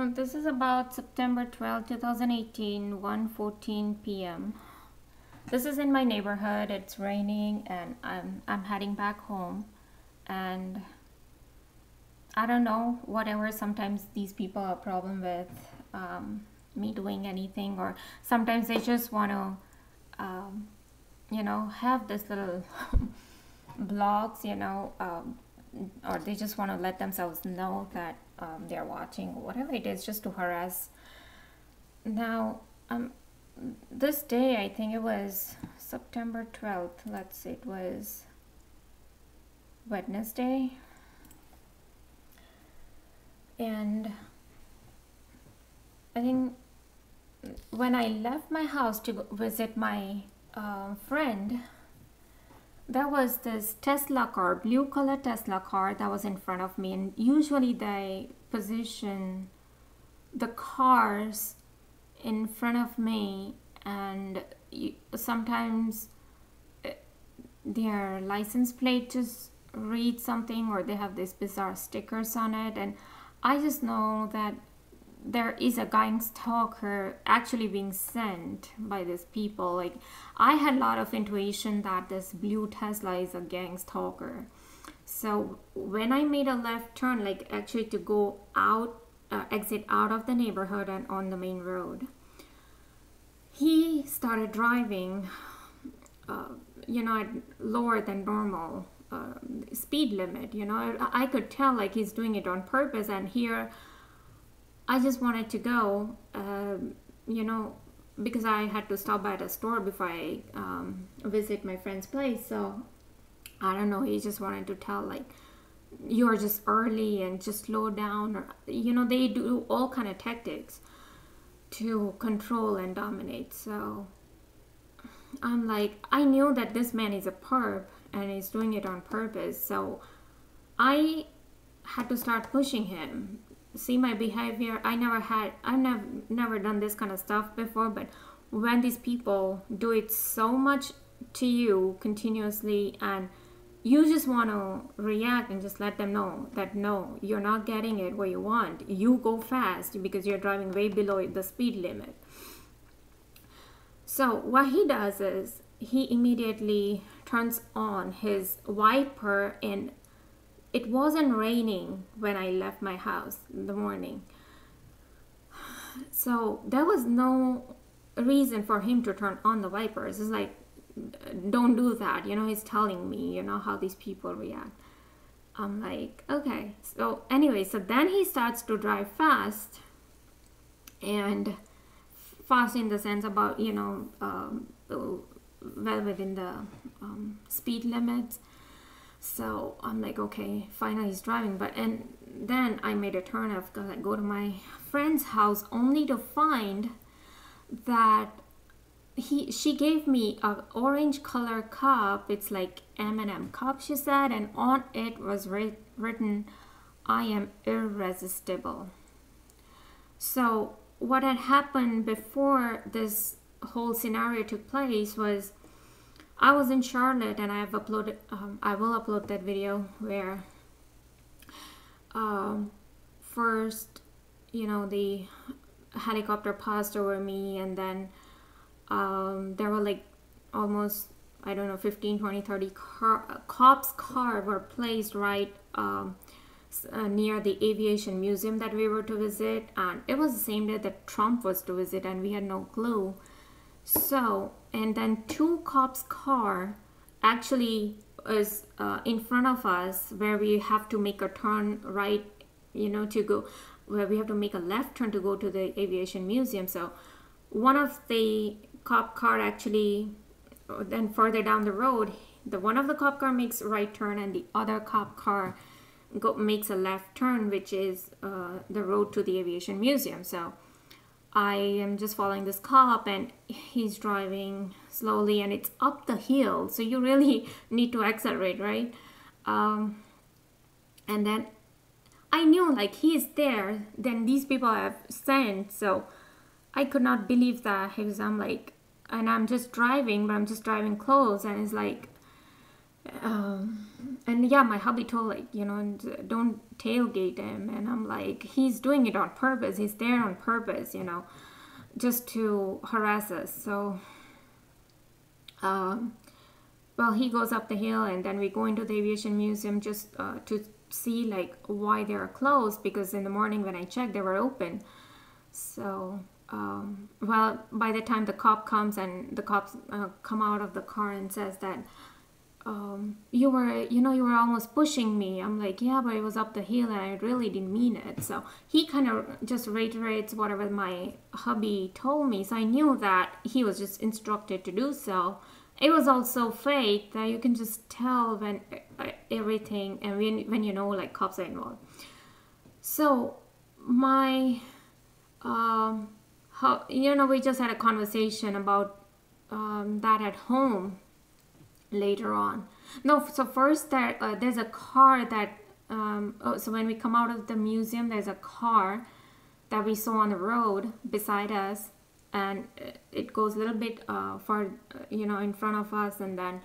This is about September 12, 2018, 1:14 p.m. This is in my neighborhood. It's raining and I'm heading back home, and I don't know, whatever, sometimes these people have a problem with me doing anything, or sometimes they just want to have this little blogs, or they just want to let themselves know that they're watching, whatever it is, just to harass. Now, this day, I think it was September 12th, let's see, it was Wednesday, and I think when I left my house to go visit my friend, there was this Tesla car, blue color Tesla car that was in front of me, and usually they position the cars in front of me, and sometimes their license plate just reads something, or they have these bizarre stickers on it, and I just know that there is a Gangstalker actually being sent by these people. Like, I had a lot of intuition that this blue Tesla is a Gangstalker. So when I made a left turn, like actually to go out, exit out of the neighborhood and on the main road, he started driving, at lower than normal speed limit. I could tell like he's doing it on purpose, and here I just wanted to go, because I had to stop by the store before I visit my friend's place. So I don't know, he just wanted to tell like, you're just early and just slow down, or they do all kind of tactics to control and dominate. So I'm like, I knew that this man is a perp and he's doing it on purpose, so I had to start pushing him. See my behavior, I've never done this kind of stuff before, but when these people do it so much to you continuously, and you just want to react and just let them know that no, you're not getting it where you want, you go fast because you're driving way below the speed limit. So what he does is he immediately turns on his wiper, and it wasn't raining when I left my house in the morning. So there was no reason for him to turn on the wipers. It's like, don't do that. He's telling me, how these people react. I'm like, okay. So anyway, so then he starts to drive fast, and fast in the sense about, well within the speed limits. So I'm like, okay, finally he's driving. And then I made a turn of go to my friend's house, only to find that she gave me a orange color cup. It's like M&M cup, she said, and on it was written, "I am irresistible." So what had happened before this whole scenario took place was, I was in Charlotte, and I will upload that video where first, the helicopter passed over me, and then there were like almost, I don't know, 15, 20, 30 cops' car were placed right near the aviation museum that we were to visit, and it was the same day that Trump was to visit, and we had no clue. So, and then two cops' car actually is in front of us, where we have to make a turn right, to go, where we have to make a left turn to go to the aviation museum. So one of the cop car actually, then further down the road, one of the cop car makes a right turn, and the other cop car makes a left turn, which is the road to the aviation museum. So I am just following this cop, and he's driving slowly, and it's up the hill, so you really need to accelerate, right? And then I knew like he's there, then these people have sent, so I could not believe that, because I'm like, and I'm just driving, but I'm just driving close, and it's like, And yeah, my hubby told, like, you know, don't tailgate him. And I'm like, he's doing it on purpose. He's there on purpose, you know, just to harass us. So, um, well, he goes up the hill, and then we go into the aviation museum just to see like why they are closed, because in the morning when I checked, they were open. So, well, by the time the cop comes, and the cops come out of the car and says that, you were, you know, you were almost pushing me. I'm like, yeah, but it was up the hill and I really didn't mean it. So he kind of just reiterates whatever my hubby told me. So I knew that he was just instructed to do so. It was also fake that you can just tell when everything, and when you know, like, cops are involved. So my, how, you know, we just had a conversation about that at home later on. No, so first there's a car that so when we come out of the museum, there's a car that we saw on the road beside us, and it goes a little bit far, you know, in front of us, and then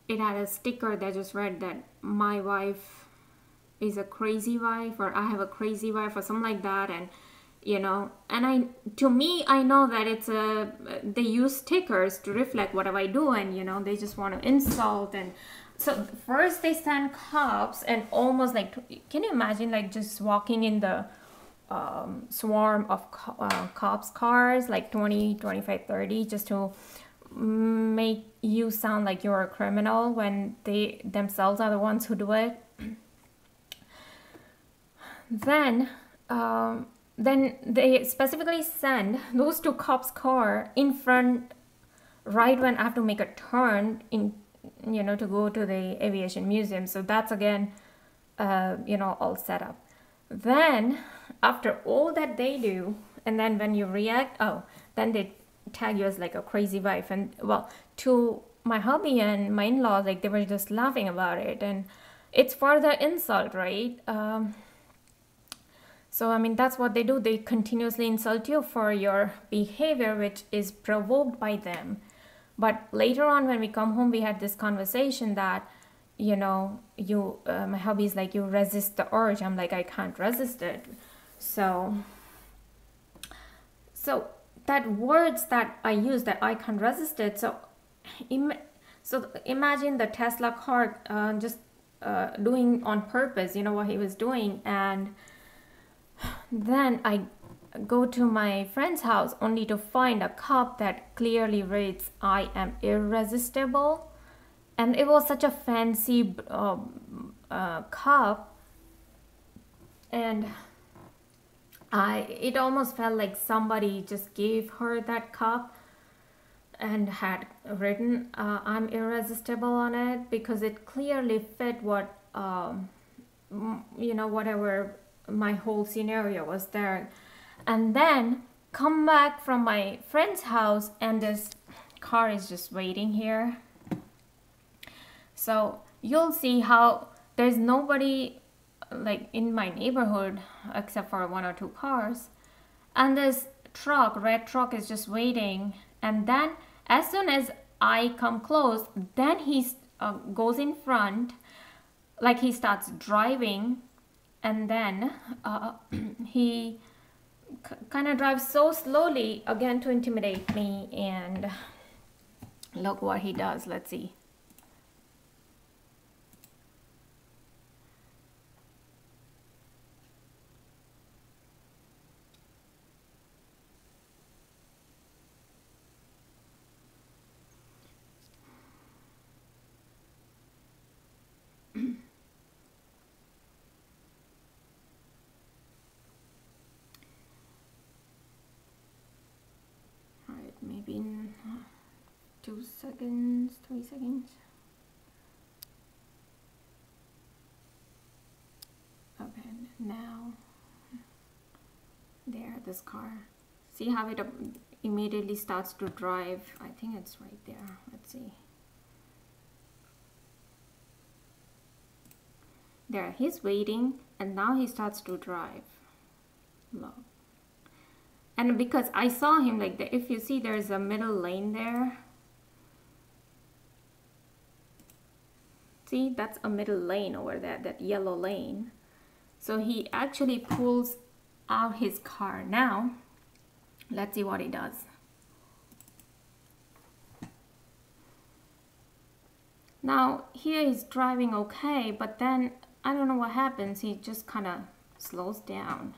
it had a sticker that just read that my wife is a crazy wife, or I have a crazy wife, or something like that. And you know, and to me, I know that it's they use stickers to reflect whatever I do, and you know, they just want to insult. And so first they send cops, and almost like, can you imagine, like, just walking in the swarm of cops cars, like 20, 25, 30, just to make you sound like you're a criminal when they themselves are the ones who do it. Then then they specifically send those two cops' car in front right when I have to make a turn in, you know, to go to the aviation museum. So that's again, you know, all set up. Then after all that they do, and then when you react, oh, then they tag you as like a crazy wife. And well, to my hubby and my in-laws, like, they were just laughing about it, and it's further insult, right? So, I mean, that's what they do. They continuously insult you for your behavior, which is provoked by them. But later on, when we come home, we had this conversation that, you know, my hubby's like, you resist the urge. I'm like, I can't resist it. So that words that I use, that I can't resist it. So, imagine the Tesla car just doing on purpose, you know, what he was doing. And then I go to my friend's house only to find a cup that clearly reads, I am irresistible. And it was such a fancy cup. And it almost felt like somebody just gave her that cup and had written, I'm irresistible on it, because it clearly fit what, you know, whatever my whole scenario was there. And then come back from my friend's house, and this car is just waiting here. So you'll see how there's nobody like in my neighborhood except for one or two cars, and this red truck is just waiting. And then as soon as I come close, then he goes in front, like he starts driving. And then he kind of drives so slowly, again, to intimidate me. And look what he does. Let's see. Maybe in 2 seconds, 3 seconds. Okay, now there, this car. See how it immediately starts to drive? I think it's right there. Let's see. There, he's waiting, and now he starts to drive. Look. And because I saw him, like, if you see, there's a middle lane there. See, that's a middle lane over there, that yellow lane. So he actually pulls out his car. Now, let's see what he does. Now, here he's driving okay, but then I don't know what happens. He just kind of slows down.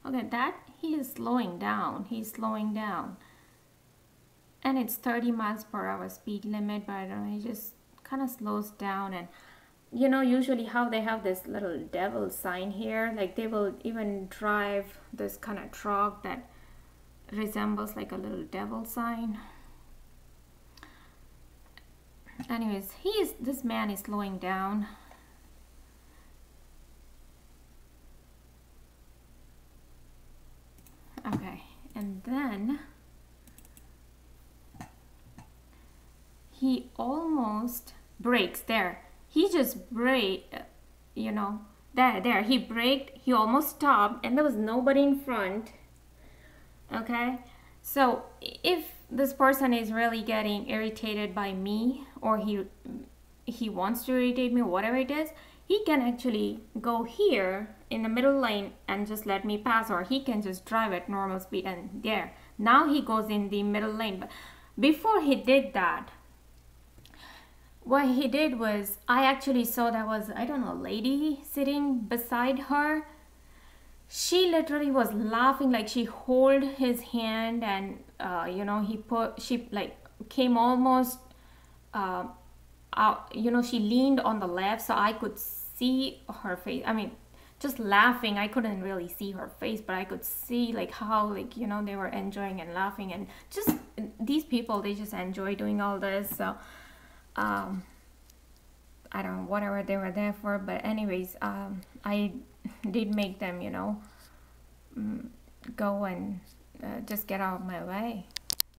Okay, that he is slowing down. He's slowing down. And it's 30 miles per hour speed limit, but I don't know, he just kind of slows down. And you know, usually how they have this little devil sign here, like they will even drive this kind of truck that resembles like a little devil sign. Anyways, this man is slowing down. Okay, and then he almost brakes there. He just braked, you know, there. He braked, he almost stopped, and there was nobody in front. Okay, so if this person is really getting irritated by me, or he wants to irritate me, whatever it is, he can actually go here in the middle lane and just let me pass, or he can just drive at normal speed and there. Now he goes in the middle lane. But before he did that, what he did was, I actually saw there was, I don't know, a lady sitting beside her. She literally was laughing, like she held his hand, and you know, she like came almost out, you know, she leaned on the left so I could see her face. I mean, just laughing, I couldn't really see her face, but I could see like how, like, you know, they were enjoying and laughing. And just these people, they just enjoy doing all this. So I don't know, whatever they were there for. But anyways, I did make them, you know, go and just get out of my way.